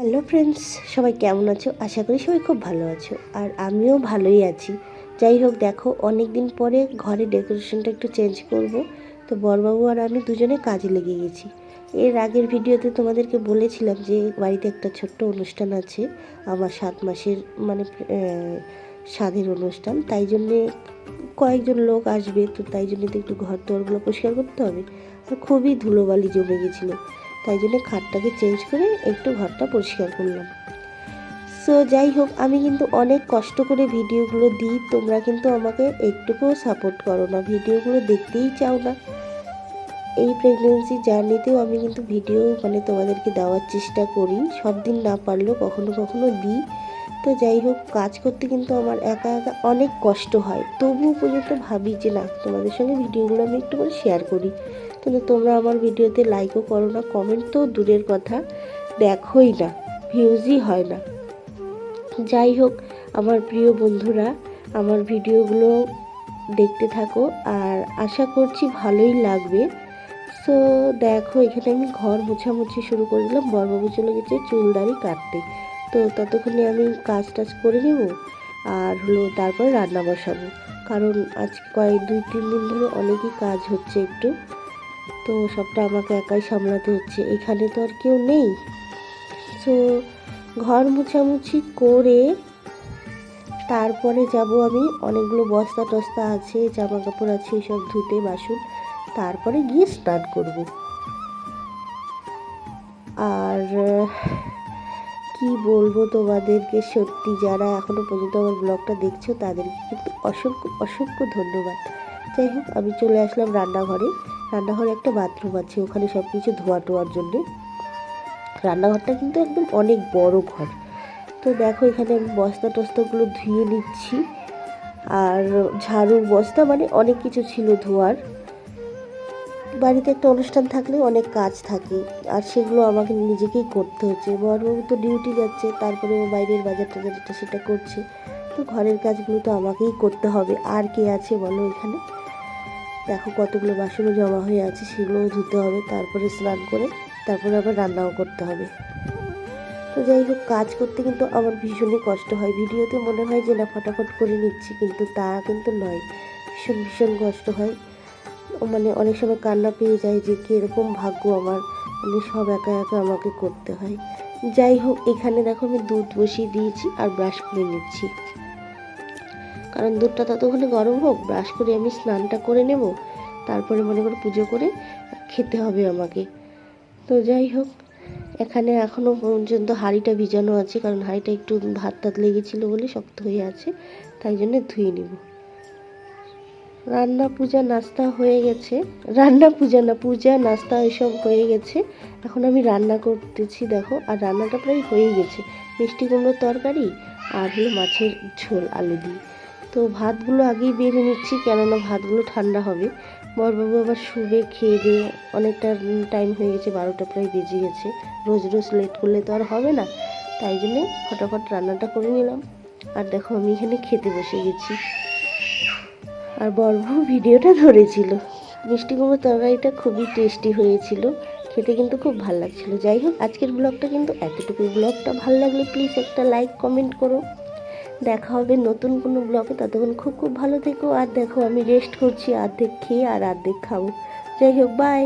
Hello friends, সবাই কেমন আছো? আশা করি সবাই খুব ভালো আছো, আর আমিও ভালোই আছি। যাই হোক, দেখো অনেক দিন পরে ঘরে ডেকোরেশনটা একটু চেঞ্জ করব, তো বড়বাবু আর আমি দুজনে কাজে লেগে গেছি। এর আগের ভিডিওতে তোমাদেরকে বলেছিলাম যে বাড়িতে একটা ছোট্ট অনুষ্ঠান আছে, আমার 7 মাসের মানে স্বাদের অনুষ্ঠান, তাই জন্যে কয়েকজন লোক আসবে, তো তাই জন্য তো একটু ঘর দোরগুলো পরিষ্কার করতে হবে, আর খুবই ধুলোবালি জমে গেছিলো, তাই জন্য খাটটাকে চেঞ্জ করে একটু ঘরটা পরিষ্কার করলাম। সো যাই হোক, আমি কিন্তু অনেক কষ্ট করে ভিডিওগুলো দিই, তোমরা কিন্তু আমাকে একটুকুও সাপোর্ট করো না, ভিডিওগুলো দেখতেই চাও না। এই প্রেগনেন্সি জার্নিতেও আমি কিন্তু ভিডিও তোমাদেরকে দেওয়ার চেষ্টা করি, সব দিন না পারলেও কখনো কখনো দিই। তো যাই হোক, কাজ করতে কিন্তু আমার একা একা অনেক কষ্ট হয়, তবুও পর্যন্ত ভাবি যে না, তোমাদের সঙ্গে ভিডিওগুলো আমি একটু করে শেয়ার করি। কিন্তু তোমরা আমার ভিডিওতে লাইকও করো না, কমেন্ট তো দূরের কথা, দেখোই না, ভিউজই হয় না। যাই হোক, আমার প্রিয় বন্ধুরা, আমার ভিডিওগুলো দেখতে থাকো, আর আশা করছি ভালোই লাগবে। সো দেখো, এখানে আমি ঘর মোছামুছি শুরু করে দিলাম, বড়বাবু চলে গেছে চুল দাড়ি কাটতে, তো ততক্ষণে আমি কাজ টাজ করে নেব, আর তারপরে রান্না বসাবো, কারণ আজকে 2-3 দিন ধরে অনেকই কাজ হচ্ছে একটু, তো সবটা আমাকে একাই সামলাতে হচ্ছে, এখানে তো আর কেউ নেই। সো ঘর মোছামুছি করে তারপরে যাব আমি, অনেকগুলো বস্তা টস্তা আছে, জামা কাপড় আছে, এসব ধুতে, বাসন, তারপরে গিয়ে স্নান করব। আর কি বলবো তোমাদেরকে, সত্যি যারা এখনো পর্যন্ত আমার ব্লগটা দেখছো তাদেরকে কিন্তু অসংখ্য অসংখ্য ধন্যবাদ। যাই হোক, আমি চলে আসলাম রান্নাঘরে। রান্নাঘরে একটা বাথরুম আছে, ওখানে সব কিছু ধোয়া টোয়ার জন্যে। রান্নাঘরটা কিন্তু একদম অনেক বড় ঘর। তো দেখো, এখানে আমি বস্তা টস্তাগুলো ধুয়ে নিচ্ছি, আর ঝাড়ু বস্তা অনেক কিছু ছিল ধোয়ার। বাড়িতে একটা অনুষ্ঠান থাকলে অনেক কাজ থাকে, আর সেগুলো আমাকে নিজেকেই করতে হচ্ছে। বড়বাবু তো ডিউটি যাচ্ছে, তারপরে ও বাইরের বাজার টাজার এটা সেটা করছে, তো ঘরের কাজগুলো তো আমাকেই করতে হবে, আর কে আছে বলো এখানে। দেখো কতগুলো বাসনও জমা হয়ে আছে, সেগুলোও ধুতে হবে, তারপরে স্নান করে তারপরে আবার রান্নাও করতে হবে। তো যাই হোক, কাজ করতে কিন্তু আমার ভীষণই কষ্ট হয়, ভিডিওতে মনে হয় যে না ফটাফট করে নিচ্ছি, কিন্তু তা কিন্তু নয়, ভীষণ ভীষণ কষ্ট হয়। অনেক সময় কান্না পেয়ে যায় যে কীরকম ভাগ্য আমার, সব একা একা আমাকে করতে হয়। যাই হোক, এখানে দেখো আমি দুধ বসিয়ে দিয়েছি আর ব্রাশ করে নিচ্ছি, কারণ দুধটা ততক্ষণে গরম হোক, ব্রাশ করে আমি স্নানটা করে নেব, তারপরে মনে করে পুজো করে খেতে হবে আমাকে। তো যাই হোক, এখানে এখনও পর্যন্ত হাঁড়িটা ভিজানো আছে, কারণ হাঁড়িটা একটু ভাত টাত লেগেছিলো বলে শক্ত হয়ে আছে, তাই জন্য ধুয়ে নেব। রান্না পূজা নাস্তা হয়ে গেছে, রান্না পূজা না, পূজা নাস্তা এসব হয়ে গেছে, এখন আমি রান্না করতেছি দেখো, আর রান্নাটা প্রায় হয়ে গেছে। মিষ্টি কুমড়োর তরকারি আর মাছের ঝোল আলু দিয়ে। তো ভাতগুলো আগেই বেড়ে নিচ্ছি, কেননা ভাতগুলো ঠান্ডা হবে। বড়বাবু আবার শুবে, খেয়ে দিয়ে অনেকটা টাইম হয়ে গেছে, 12টা প্রায় বেজে গেছে, রোজ রোজ লেট করলে তো আর হবে না, তাই জন্যে ফটাফট রান্নাটা করে নিলাম। আর দেখো, আমি এখানে খেতে বসে গেছি, আর বড়বাবু ভিডিওটা ধরেছিল। মিষ্টি কুমড়োর তরকারিটা খুবই টেস্টি হয়েছিল, খেতে কিন্তু খুব ভালো লাগছিলো। যাই হোক, আজকের ব্লগটা কিন্তু এতটুকুই। ব্লগটা ভালো লাগলে প্লিজ একটা লাইক কমেন্ট করো। দেখা হবে নতুন কোনো ব্লগে, ততক্ষণ খুব খুব ভালো থেকো। আর দেখো, আমি রেস্ট করছি, অর্ধেক খেয়ে আর অর্ধেক খাবো। যাই হোক, বাই।